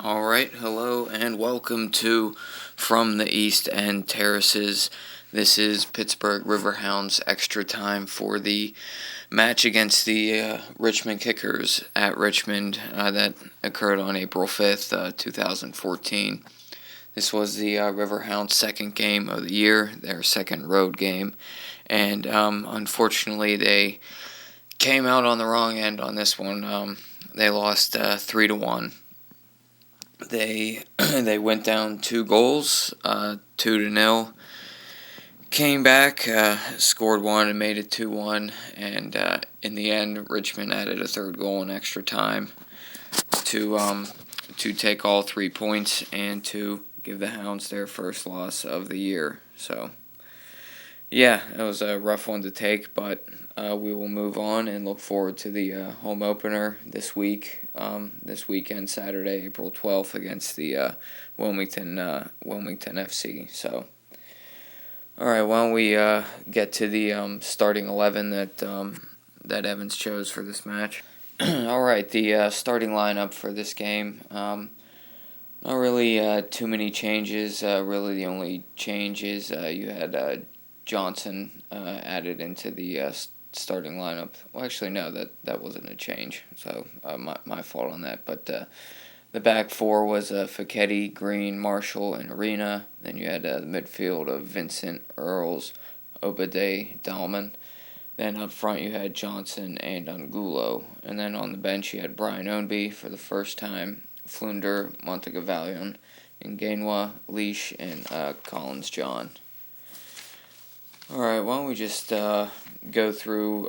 All right, hello and welcome to From the East End Terraces. This is Pittsburgh River Hounds extra time for the match against the Richmond Kickers at Richmond that occurred on April 5th, 2014. This was the River Hounds' second game of the year, their second road game, and unfortunately they came out on the wrong end on this one. They lost 3-1. They went down 2 goals, 2-0. Came back, scored one, and made it 2-1. And in the end, Richmond added a third goal in extra time to take all 3 points and to give the Hounds their first loss of the year. So, yeah, it was a rough one to take, but we will move on and look forward to the home opener this weekend, Saturday, April 12th, against the Wilmington FC. So, all right, why don't we get to the starting 11 that Evans chose for this match? All right, the starting lineup for this game. Not really too many changes. Really, the only change is you had Johnson added into the starting lineup. Well, actually, no, that wasn't a change. So my fault on that. But the back four was Facchetti, Green, Marshall, and Arena. Then you had the midfield of Vincent, Earls, Obade, Dahlman. Then up front you had Johnson and Angulo. And then on the bench you had Brian Ownby for the first time, Flunder, Montegavallion, and Gainwa, Leash, and Collins John. Alright, why don't we just go through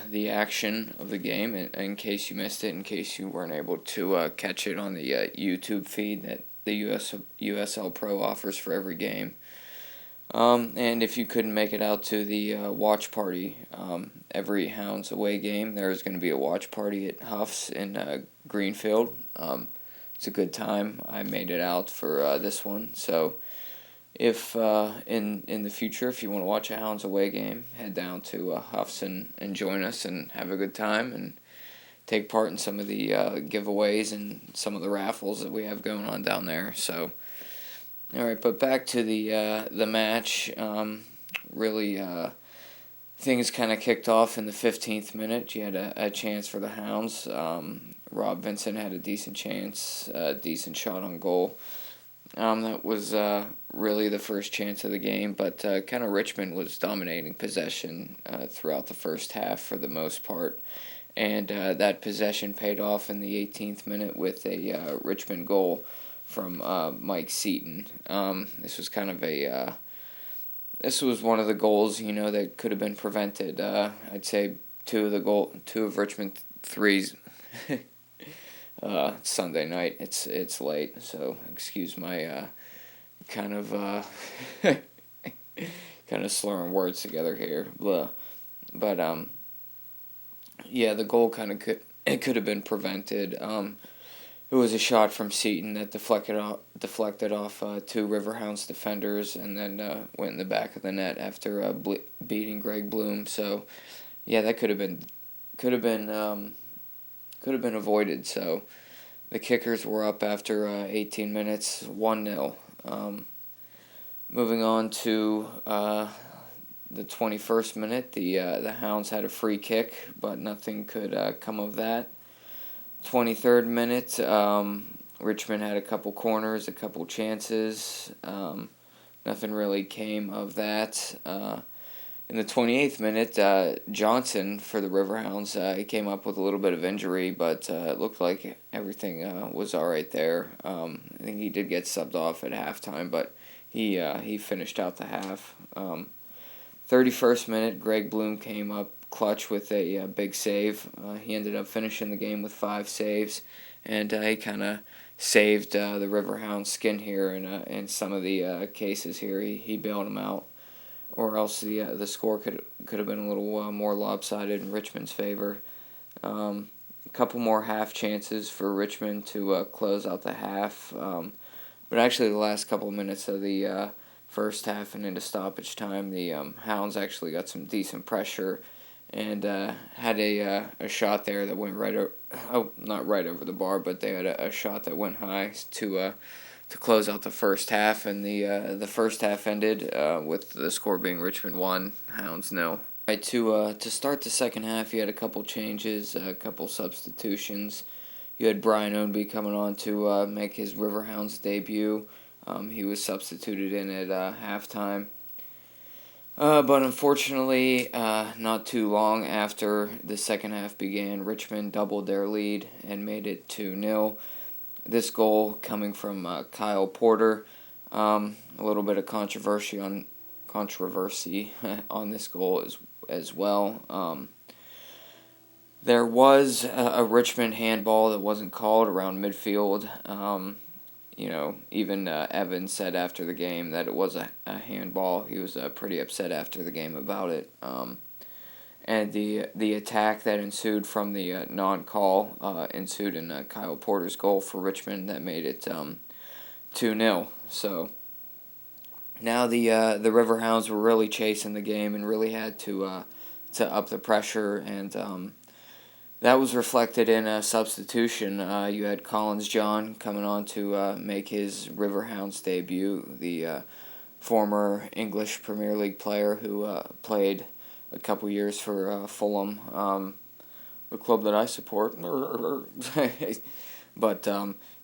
the action of the game in case you missed it, in case you weren't able to catch it on the YouTube feed that the USL Pro offers for every game. And if you couldn't make it out to the watch party, every Hounds away game, there's going to be a watch party at Huff's in Greenfield. It's a good time. I made it out for this one, so if in the future, if you want to watch a Hounds away game, head down to Huff's and join us and have a good time and take part in some of the giveaways and some of the raffles that we have going on down there. So, all right, but back to the match. Really, things kind of kicked off in the 15th minute. You had a chance for the Hounds. Rob Vincent had a decent chance, a decent shot on goal. That was really the first chance of the game, but kind of Richmond was dominating possession throughout the first half for the most part, and that possession paid off in the 18th minute with a Richmond goal from Mike Seaton. This was kind of this was one of the goals that could have been prevented. I'd say two of Richmond threes. Sunday night. It's late, so excuse my kind of kind of slurring words together here. But yeah, the goal could have been prevented. It was a shot from Seaton that deflected off two Riverhounds defenders and then went in the back of the net after beating Greg Bloom. So yeah, that could have been avoided. So the Kickers were up after 18 minutes, 1-0. Moving on to the 21st minute, the Hounds had a free kick, but nothing could come of that. 23rd minute, Richmond had a couple corners, a couple chances. Nothing really came of that. In the 28th minute, Johnson for the Riverhounds, he came up with a little bit of injury, but it looked like everything was all right there. I think he did get subbed off at halftime, but he finished out the half. 31st minute, Greg Bloom came up clutch with a big save. He ended up finishing the game with 5 saves, and he kind of saved the Riverhounds' skin here in some of the cases here. He bailed them out. Or else the score could have been a little more lopsided in Richmond's favor. A couple more half chances for Richmond to close out the half. But actually the last couple of minutes of the first half and into stoppage time, the Hounds actually got some decent pressure and had a shot there that went not right over the bar, but they had a shot that went high to close out the first half, and the first half ended with the score being Richmond 1, Hounds 0. Right, to start the second half, you had a couple changes, a couple substitutions. You had Brian Ownby coming on to make his Riverhounds debut. He was substituted in at halftime. But unfortunately, not too long after the second half began, Richmond doubled their lead and made it 2-0. This goal coming from Kyle Porter. A little bit of controversy on this goal as well. There was a Richmond handball that wasn't called around midfield. Even Evans said after the game that it was a handball. He was pretty upset after the game about it. And the attack that ensued from the non-call ensued in Kyle Porter's goal for Richmond that made it 2-0. So now the Riverhounds were really chasing the game and really had to up the pressure, and that was reflected in a substitution. You had Collins John coming on to make his Riverhounds debut, the former English Premier League player who played a couple years for Fulham, the club that I support. But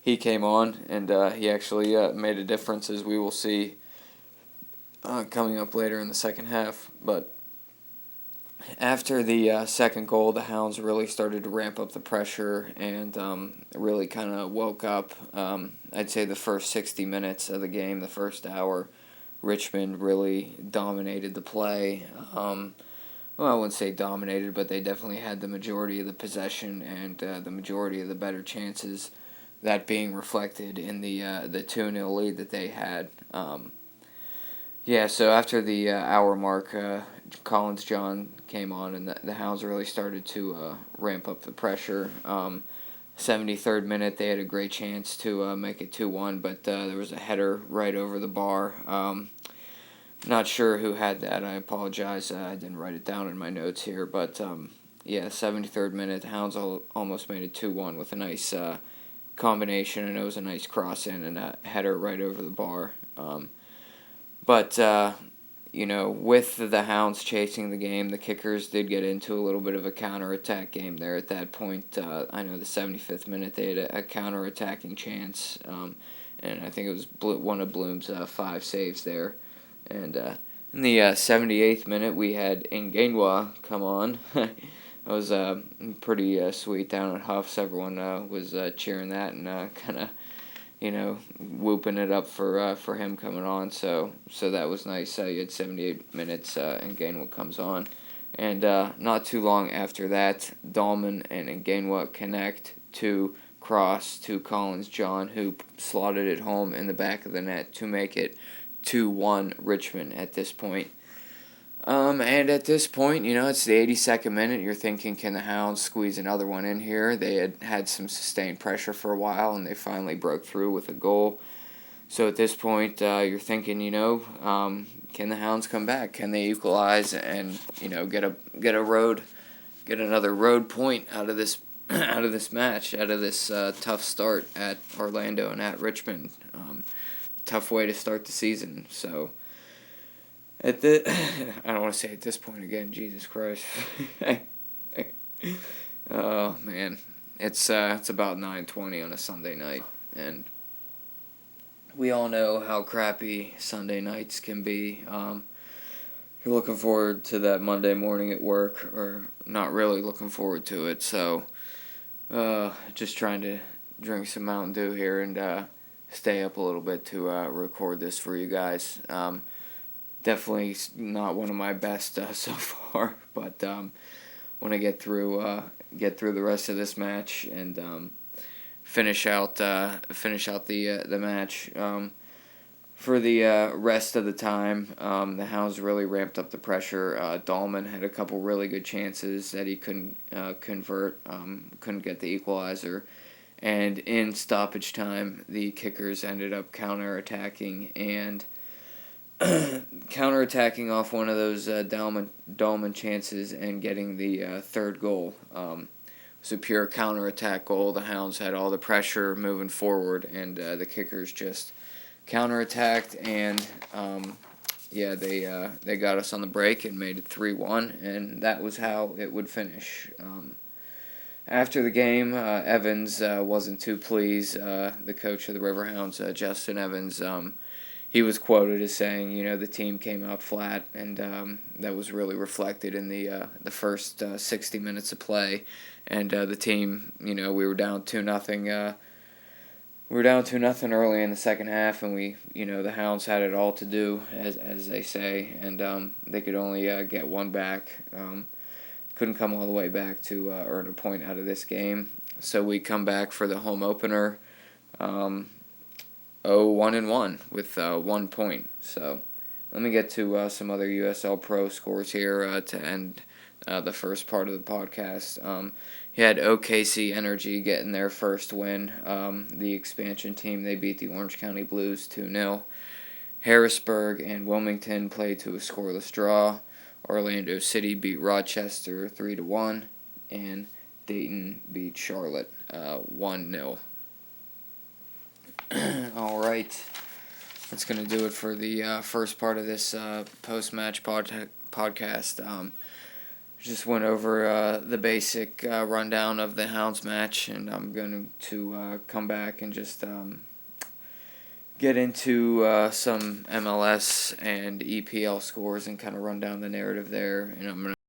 he came on, and he actually made a difference, as we will see coming up later in the second half. But after the second goal, the Hounds really started to ramp up the pressure and really kind of woke up. I'd say the first 60 minutes of the game, the first hour, Richmond really dominated the play. Well, I wouldn't say dominated, but they definitely had the majority of the possession and the majority of the better chances, that being reflected in the 2-0 lead that they had. So after the hour mark, Collins John came on, and the Hounds really started to ramp up the pressure. 73rd minute, they had a great chance to make it 2-1, but there was a header right over the bar. Not sure who had that. I apologize. I didn't write it down in my notes here, but 73rd minute, the Hounds almost made it 2-1 with a nice combination, and it was a nice cross in and a header right over the bar. But with the Hounds chasing the game, the Kickers did get into a little bit of a counterattack game there at that point. I know the 75th minute they had a counterattacking chance, and I think it was one of Bloom's 5 saves there. And in the 78th minute, we had Nganwa come on. That was pretty sweet down at Huff's. Everyone was cheering that and kind of whooping it up for him coming on. So that was nice. You had 78 minutes, and Gainwell comes on. And not too long after that, Dahlman and Gainwell connect to cross to Collins John, who slotted it home in the back of the net to make it 2-1 Richmond at this point. And at this point, it's the 82nd minute. You're thinking, can the Hounds squeeze another one in here? They had some sustained pressure for a while, and they finally broke through with a goal. So at this point, you're thinking, can the Hounds come back? Can they equalize and get another road point out of this match, out of this tough start at Orlando and at Richmond? Tough way to start the season. So I don't want to say at this point again, Jesus Christ. Oh man, it's about 9:20 on a Sunday night, and we all know how crappy Sunday nights can be. You're looking forward to that Monday morning at work, or not really looking forward to it. So, just trying to drink some Mountain Dew here and stay up a little bit to record this for you guys. Definitely not one of my best so far, but want to get through the rest of this match and finish out the match. For the rest of the time, the Hounds really ramped up the pressure. Dahlman had a couple really good chances that he couldn't convert, couldn't get the equalizer. And in stoppage time, the Kickers ended up counterattacking and counterattacking off one of those Dahlman chances and getting the third goal. It was a pure counterattack goal. The Hounds had all the pressure moving forward, and the kickers just counterattacked, and they got us on the break and made it 3-1, and that was how it would finish. After the game, Evans wasn't too pleased. The coach of the Riverhounds, Justin Evans, he was quoted as saying, the team came out flat, and that was really reflected in the first 60 minutes of play. And the team, we were down 2-0. We were down 2-0 early in the second half, and the Hounds had it all to do, as they say, and they could only get one back. Couldn't come all the way back to earn a point out of this game. So we come back for the home opener, 1-1 with 1 point. So let me get to some other USL Pro scores here to end the first part of the podcast. You had OKC Energy getting their first win. The expansion team, they beat the Orange County Blues 2-0. Harrisburg and Wilmington played to a scoreless draw. Orlando City beat Rochester 3-1, and Dayton beat Charlotte 1-0. All right, that's going to do it for the first part of this post-match podcast. Just went over the basic rundown of the Hounds match, and I'm going to come back and just get into some MLS and EPL scores and kind of run down the narrative there, and I'm going to